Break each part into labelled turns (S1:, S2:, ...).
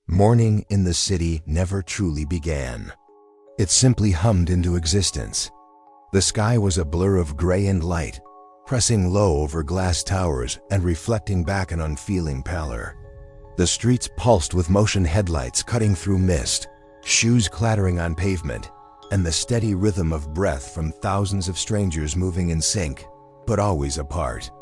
S1: Morning in the city never truly began. It simply hummed into existence. The sky was a blur of gray and light, pressing low over glass towers and reflecting back an unfeeling pallor. The streets pulsed with motion, headlights cutting through mist, shoes clattering on pavement, and the steady rhythm of breath from thousands of strangers moving in sync, but always apart.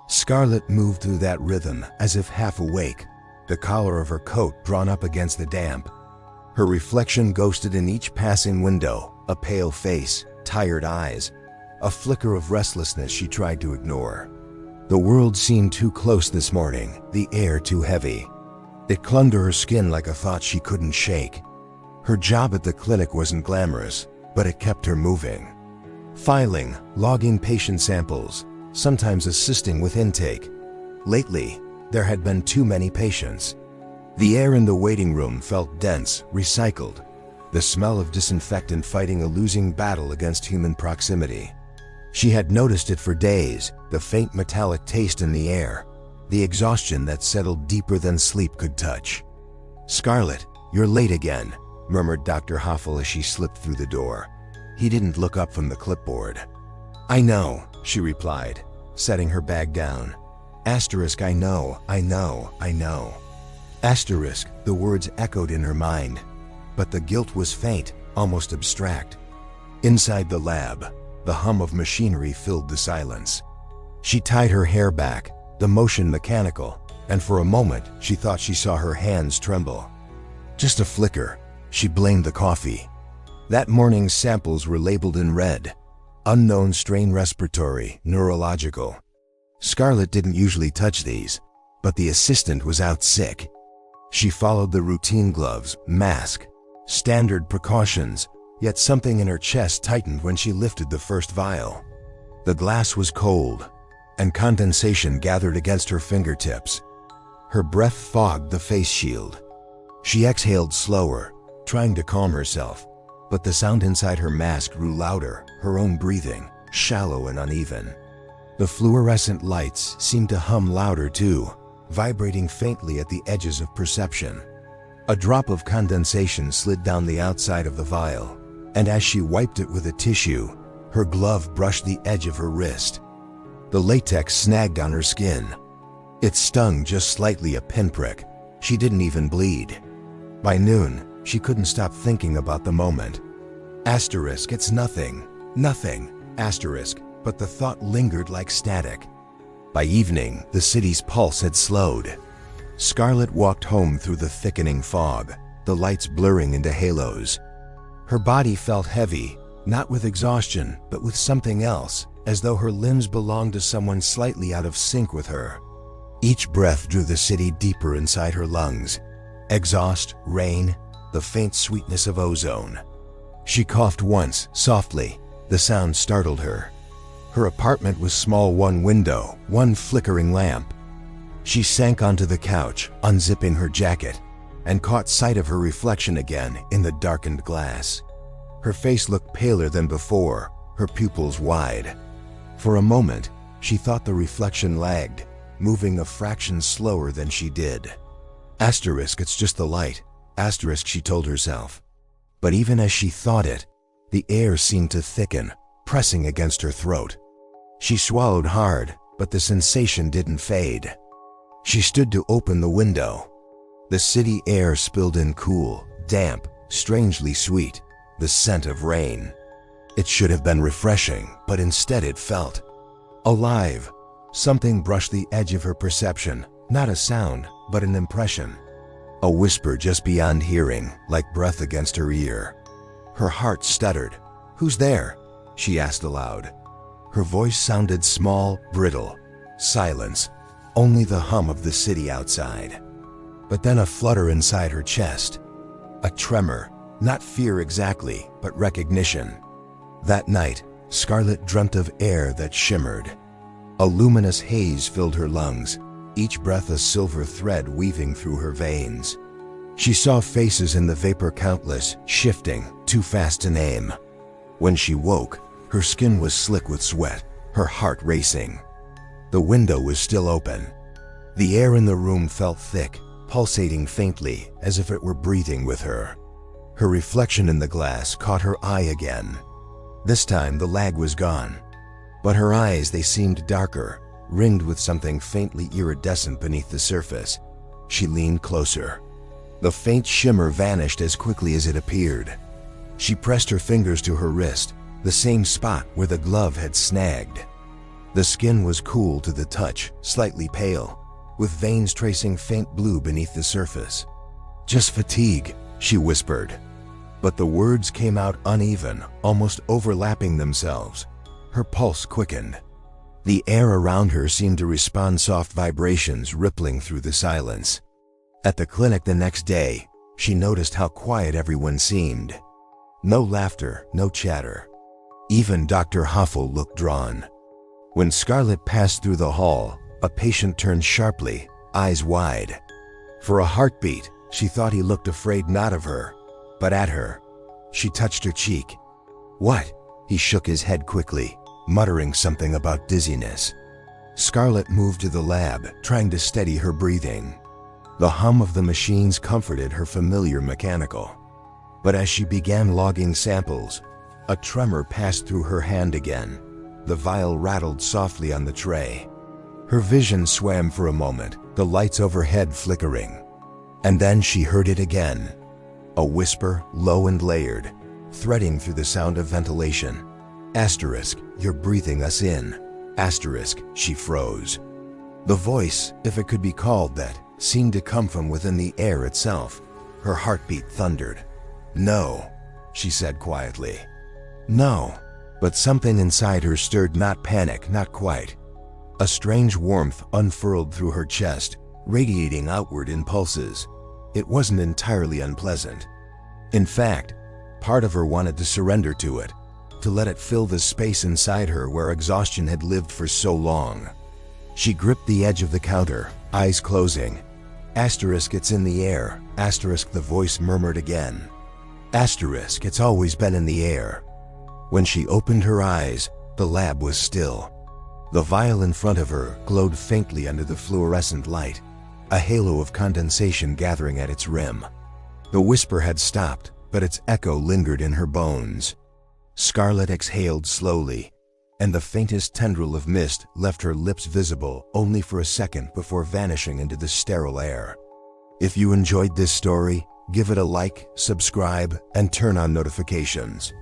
S1: Scarlett moved through that rhythm as if half awake, the collar of her coat drawn up against the damp. Her reflection ghosted in each passing window, a pale face, tired eyes, a flicker of restlessness she tried to ignore. The world seemed too close this morning, the air too heavy. It clung to her skin like a thought she couldn't shake. Her job at the clinic wasn't glamorous, but it kept her moving. Filing, logging patient samples, sometimes assisting with intake. Lately, there had been too many patients. The air in the waiting room felt dense, recycled, the smell of disinfectant fighting a losing battle against human proximity. She had noticed it for days, the faint metallic taste in the air, the exhaustion that settled deeper than sleep could touch. "Scarlett, you're late again," murmured Dr. Hoffel as she slipped through the door. He didn't look up from the clipboard. "I know," she replied, setting her bag down. Asterisk, I know. Asterisk, the words echoed in her mind, but the guilt was faint, almost abstract. Inside the lab, the hum of machinery filled the silence. She tied her hair back, the motion mechanical, and for a moment she thought she saw her hands tremble. Just a flicker. She blamed the coffee. That morning's samples were labeled in red. Unknown strain, respiratory, neurological. Scarlett didn't usually touch these, but the assistant was out sick. She followed the routine gloves, mask, standard precautions, yet something in her chest tightened when she lifted the first vial. The glass was cold, and condensation gathered against her fingertips. Her breath fogged the face shield. She exhaled slower, trying to calm herself, but the sound inside her mask grew louder, her own breathing, shallow and uneven. The fluorescent lights seemed to hum louder too, vibrating faintly at the edges of perception. A drop of condensation slid down the outside of the vial, and as she wiped it with a tissue, her glove brushed the edge of her wrist. The latex snagged on her skin. It stung just slightly, a pinprick. She didn't even bleed. By noon, she couldn't stop thinking about the moment. Asterisk, it's nothing. Asterisk, but the thought lingered like static. By evening, the city's pulse had slowed. Scarlett walked home through the thickening fog, the lights blurring into halos. Her body felt heavy, not with exhaustion, but with something else, as though her limbs belonged to someone slightly out of sync with her. Each breath drew the city deeper inside her lungs. Exhaust, rain, the faint sweetness of ozone. She coughed once, softly. The sound startled her. Her apartment was small, one window, one flickering lamp. She sank onto the couch, unzipping her jacket, and caught sight of her reflection again in the darkened glass. Her face looked paler than before, her pupils wide. For a moment, she thought the reflection lagged, moving a fraction slower than she did. Asterisk, it's just the light. Asterisk, she told herself. But even as she thought it, the air seemed to thicken, pressing against her throat. She swallowed hard, but the sensation didn't fade. She stood to open the window. The city air spilled in cool, damp, strangely sweet, the scent of rain. It should have been refreshing, but instead it felt alive. Something brushed the edge of her perception, not a sound, but an impression. A whisper just beyond hearing, like breath against her ear. Her heart stuttered. "Who's there?" she asked aloud. Her voice sounded small, brittle. Silence. Only the hum of the city outside. But then a flutter inside her chest. A tremor. Not fear exactly, but recognition. That night, Scarlett dreamt of air that shimmered. A luminous haze filled her lungs, each breath a silver thread weaving through her veins. She saw faces in the vapor, countless, shifting, too fast to name. When she woke, her skin was slick with sweat, her heart racing. The window was still open. The air in the room felt thick, pulsating faintly as if it were breathing with her. Her reflection in the glass caught her eye again. This time the lag was gone, but her eyes, they seemed darker, ringed with something faintly iridescent beneath the surface. She leaned closer. The faint shimmer vanished as quickly as it appeared. She pressed her fingers to her wrist, the same spot where the glove had snagged. The skin was cool to the touch, slightly pale, with veins tracing faint blue beneath the surface. "Just fatigue," she whispered. But the words came out uneven, almost overlapping themselves. Her pulse quickened. The air around her seemed to respond, soft vibrations rippling through the silence. At the clinic the next day, she noticed how quiet everyone seemed. No laughter, no chatter. Even Dr. Hoffel looked drawn. When Scarlett passed through the hall, a patient turned sharply, eyes wide. For a heartbeat, she thought he looked afraid, not of her, but at her. She touched her cheek. "What?" He shook his head quickly, muttering something about dizziness. Scarlett moved to the lab, trying to steady her breathing. The hum of the machines comforted her, familiar, mechanical. But as she began logging samples, a tremor passed through her hand again. The vial rattled softly on the tray. Her vision swam for a moment, the lights overhead flickering. And then she heard it again. A whisper, low and layered, threading through the sound of ventilation. "Asterisk, you're breathing us in." Asterisk, she froze. The voice, if it could be called that, seemed to come from within the air itself. Her heartbeat thundered. "No," she said quietly. "No." But something inside her stirred, not panic, not quite. A strange warmth unfurled through her chest, radiating outward in pulses. It wasn't entirely unpleasant. In fact, part of her wanted to surrender to it, to let it fill the space inside her where exhaustion had lived for so long. She gripped the edge of the counter, eyes closing. "Asterisk, it's in the air." Asterisk, the voice murmured again. "Asterisk, it's always been in the air." When she opened her eyes, the lab was still. The vial in front of her glowed faintly under the fluorescent light, a halo of condensation gathering at its rim. The whisper had stopped, but its echo lingered in her bones. Scarlett exhaled slowly, and the faintest tendril of mist left her lips visible only for a second before vanishing into the sterile air. If you enjoyed this story, give it a like, subscribe, and turn on notifications.